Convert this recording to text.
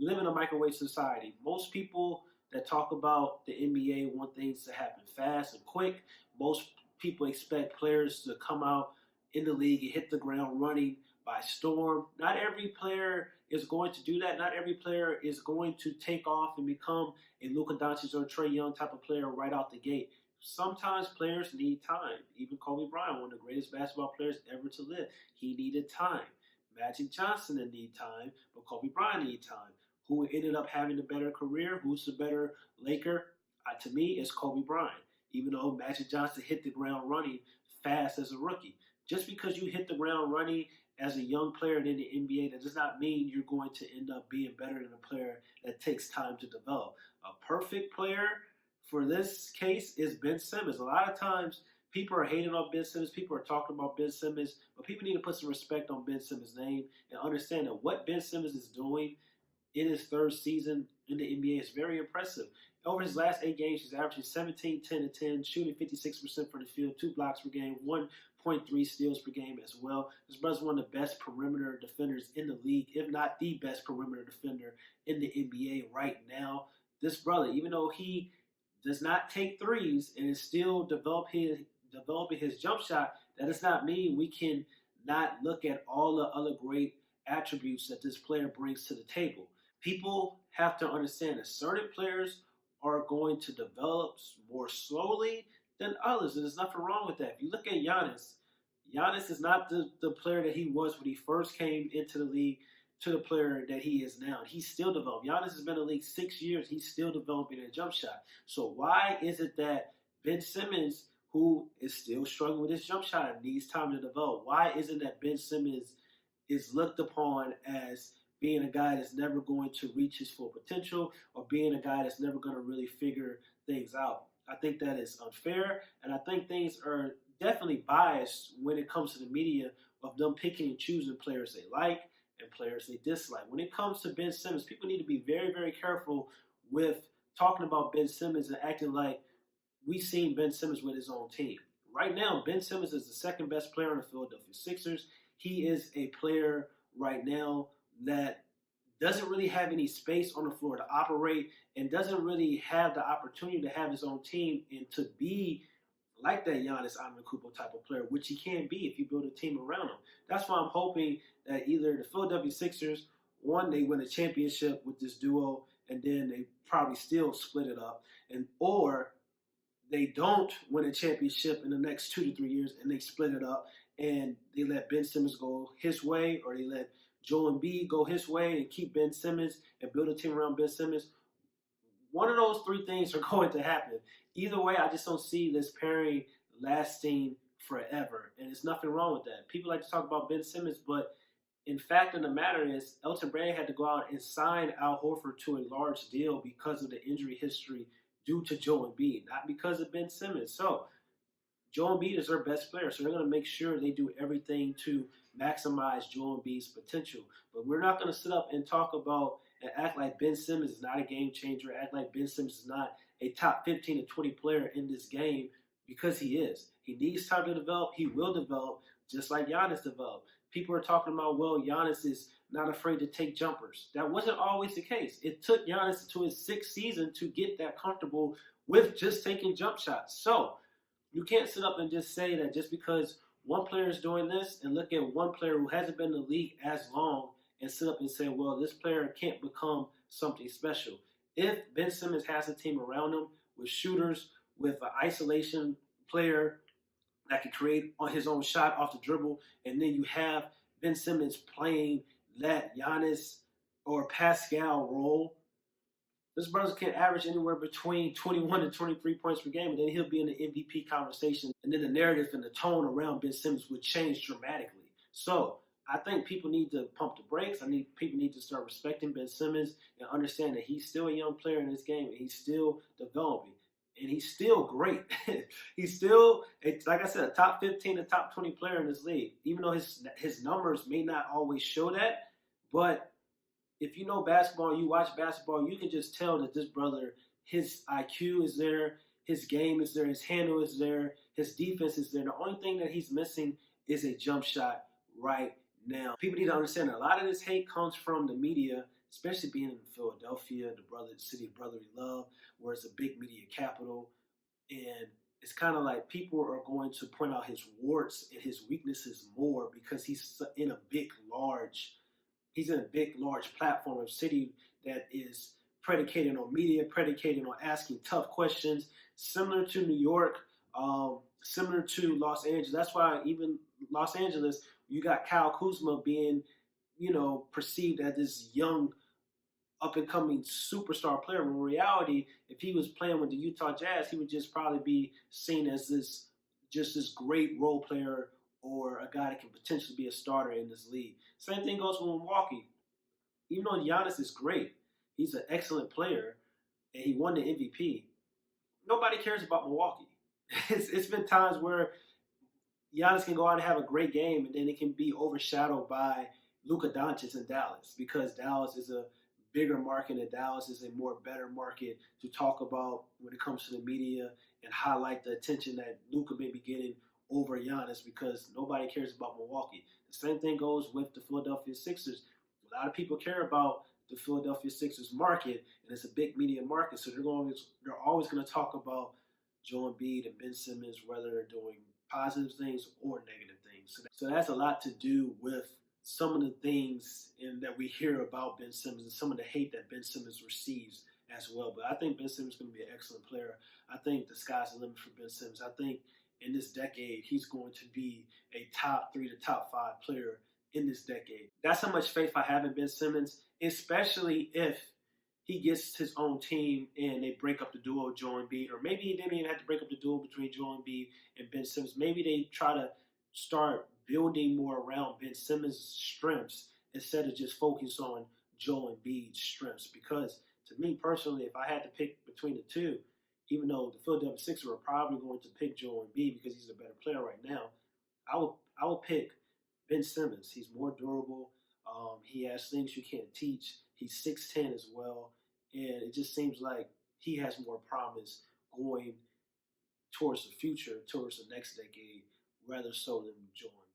we live in a microwave society. Most people that talk about the NBA want things to happen fast and quick. Most people expect players to come out in the league and hit the ground running by storm. Not every player is going to do that. Not every player is going to take off and become a Luka Doncic or Trae Young type of player right out the gate. Sometimes players need time. Even Kobe Bryant, one of the greatest basketball players ever to live, he needed time. Magic Johnson didn't need time, but Kobe Bryant needed time. Who ended up having the better career? Who's the better Laker? To me, it's Kobe Bryant. Even though Magic Johnson hit the ground running fast as a rookie. Just because you hit the ground running as a young player in the NBA, that does not mean you're going to end up being better than a player that takes time to develop. A perfect player for this case is Ben Simmons. A lot of times people are hating on Ben Simmons. People are talking about Ben Simmons, but people need to put some respect on Ben Simmons' name and understand that what Ben Simmons is doing in his third season in the NBA is very impressive. Over his last 8 games, he's averaging 17, 10, and 10, shooting 56% from the field, 2 blocks per game, 1.3 steals per game as well. This brother's one of the best perimeter defenders in the league, if not the best perimeter defender in the NBA right now. This brother, even though he does not take threes and is still developing his jump shot, that does not mean we can not look at all the other great attributes that this player brings to the table. People have to understand that certain players are going to develop more slowly than others, and there's nothing wrong with that. If you look at Giannis, Giannis is not the player that he was when he first came into the league to the player that he is now. He's still developing. Giannis has been in the league 6 years. He's still developing a jump shot. So why is it that Ben Simmons, who is still struggling with his jump shot and needs time to develop, why isn't that Ben Simmons is looked upon as being a guy that's never going to reach his full potential or being a guy that's never going to really figure things out? I think that is unfair, and I think things are definitely biased when it comes to the media of them picking and choosing players they like and players they dislike. When it comes to Ben Simmons, people need to be very, very careful with talking about Ben Simmons and acting like we've seen Ben Simmons with his own team. Right now, Ben Simmons is the second best player on the Philadelphia Sixers. He is a player right now that doesn't really have any space on the floor to operate and doesn't really have the opportunity to have his own team and to be like that Giannis Antetokounmpo type of player, which he can be if you build a team around him. That's why I'm hoping that either the Philadelphia Sixers, one, they win a championship with this duo, and then they probably still split it up, or they don't win a championship in the next 2 to 3 years and they split it up and they let Ben Simmons go his way, or they let Joel Embiid go his way and keep Ben Simmons and build a team around Ben Simmons. One of those 3 things are going to happen. Either way, I just don't see this pairing lasting forever, and there's nothing wrong with that. People like to talk about Ben Simmons, but in fact of the matter is Elton Brand had to go out and sign Al Horford to a large deal because of the injury history due to Joel Embiid, not because of Ben Simmons. So Joel Embiid is their best player, so they're going to make sure they do everything to maximize Joel Embiid's potential. But we're not going to sit up and talk about and act like Ben Simmons is not a game changer, act like Ben Simmons is not a top 15 to 20 player in this game, because he is. He needs time to develop. He will develop just like Giannis developed. People are talking about, well, Giannis is not afraid to take jumpers. That wasn't always the case. It took Giannis to his 6th season to get that comfortable with just taking jump shots. So you can't sit up and just say that just because one player is doing this and look at one player who hasn't been in the league as long and sit up and say, well, this player can't become something special. If Ben Simmons has a team around him with shooters, with an isolation player that can create on his own shot off the dribble, and then you have Ben Simmons playing that Giannis or Pascal role, this brother can average anywhere between 21 and 23 points per game, and then he'll be in the MVP conversation. And then the narrative and the tone around Ben Simmons would change dramatically. So I think people need to pump the brakes. People need to start respecting Ben Simmons and understand that he's still a young player in this game, and he's still developing. And he's still great. He's still, like I said, a top 15 to top 20 player in this league. Even though his numbers may not always show that, but if you know basketball and you watch basketball, you can just tell that this brother, his IQ is there, his game is there, his handle is there, his defense is there. The only thing that he's missing is a jump shot right now. People need to understand that a lot of this hate comes from the media especially being in Philadelphia, the city of brotherly love, where it's a big media capital, and it's kind of like people are going to point out his warts and his weaknesses more because he's in a big, large platform of city that is predicated on media, predicated on asking tough questions, similar to New York, similar to Los Angeles. That's why even Los Angeles, you got Kyle Kuzma being, perceived as this young up and coming superstar player. When in reality, if he was playing with the Utah Jazz, he would just probably be seen as this great role player or a guy that can potentially be a starter in this league. Same thing goes with Milwaukee. Even though Giannis is great, he's an excellent player, and he won the MVP. Nobody cares about Milwaukee. It's been times where Giannis can go out and have a great game, and then it can be overshadowed by Luka Doncic in Dallas because Dallas is a bigger market and Dallas is a more better market to talk about when it comes to the media and highlight the attention that Luka may be getting over Giannis because nobody cares about Milwaukee. The same thing goes with the Philadelphia Sixers. A lot of people care about the Philadelphia Sixers market, and it's a big media market, so they're always going to talk about Joel Embiid and Ben Simmons, whether they're doing positive things or negative things. So that's a lot to do with some of the things that we hear about Ben Simmons and some of the hate that Ben Simmons receives as well. But I think Ben Simmons is going to be an excellent player. I think the sky's the limit for Ben Simmons. I think in this decade, he's going to be a top 3 to top 5 player in this decade. That's how much faith I have in Ben Simmons, especially if he gets his own team and they break up the duo Joel Embiid, or maybe he didn't even have to break up the duo between Joel Embiid and Ben Simmons. Maybe they try to start building more around Ben Simmons' strengths instead of just focus on Joel Embiid's strengths. Because to me personally, if I had to pick between the two, even though the Philadelphia Sixers are probably going to pick Joel Embiid because he's a better player right now, I would pick Ben Simmons. He's more durable. He has things you can't teach. He's 6'10" as well, and it just seems like he has more promise going towards the future, towards the next decade, rather so than Joel Embiid.